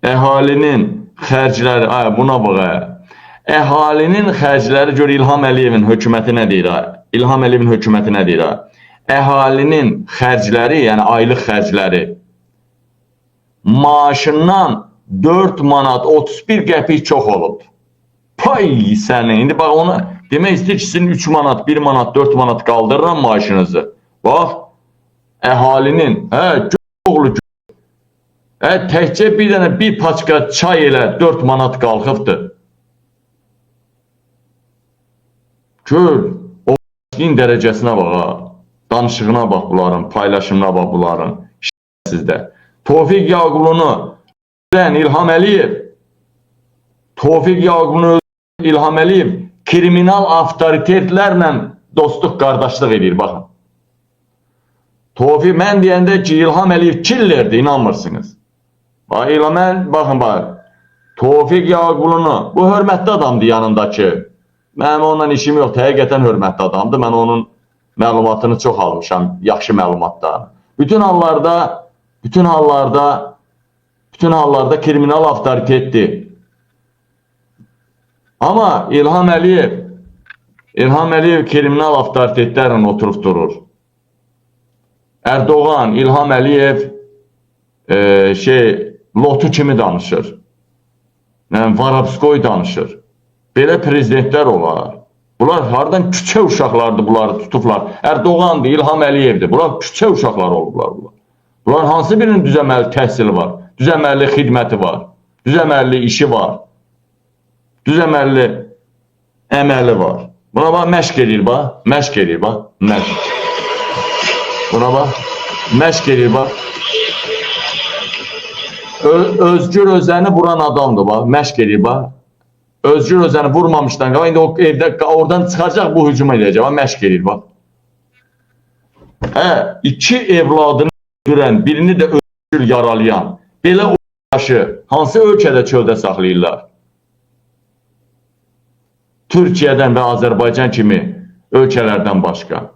əhalinin xərcləri, buna bax, əhalinin xərcləri gör İlham Əliyevin hökuməti nə deyir? İlham Əliyevin hökuməti nə deyir? Əhalinin xərcləri, yəni aylıq xərcləri maaşından 4 manat 31 qəpik çox olub. Pay səni, indi bax ona demək istəyir ki, sizin 3 manat, 1 manat, 4 manat qaldırıram maaşınızı. Bax, əhalinin, oğlu təkcə bir dənə bir paçka çay elə 4 manat qalxıbdır. Gör, o dərəcəsinə bax, danışığına bax bunların, paylaşımına bax bunların, sizdə. Tofiq Yaqublu İlham Əliyev, Tofiq Yaqublu İlham Əliyev kriminal avtoritetlərlə dostluq, qardaşlıq edir, baxın. Tofiq, mən deyəndə ki, İlham Əliyev killerdir, inanmırsınız. Baxın, Tofiq Yaqublu, bu hörmətli adamdır yanındakı. Mənim onunla işim yoxdur, həqiqətən hörmətli adamdır. Mən onun məlumatını çox almışam, yaxşı məlumatda. Bütün hallarda kriminal avtoritetdir. Amma İlham Əliyev kriminal avtoritetlərlə oturub durur. Erdoğan, İlham Əliyev lotu kimi danışır. Varabskoy danışır. Belə prezidentlər olar. Bunlar hardan küçə uşaqlardır, bunları tutublar. Erdoğandır, İlham Əliyevdir. Bunlar küçə uşaqları olublar. Bunlar hansı birinin düzəməlli təhsili var, düzəməlli xidməti var, düzəməlli işi var, düzəməlli əməli var. Buna bax, məşq edir, bax. Buna bax, məşq edir, bax. Özgür Özəni vuran adamdır, bax, məşq edir, bax. Özgür Özəni vurmamışdan qala, indi o evdə oradan çıxacaq, bu hücum edəcək, bax, məşq edir, bax. İki evladını öldürən, birini də özgür yaralayan, belə o yaşı hansı ölkədə çöldə saxlayırlar? Türkiyədən və Azərbaycan kimi ölkələrdən başqa.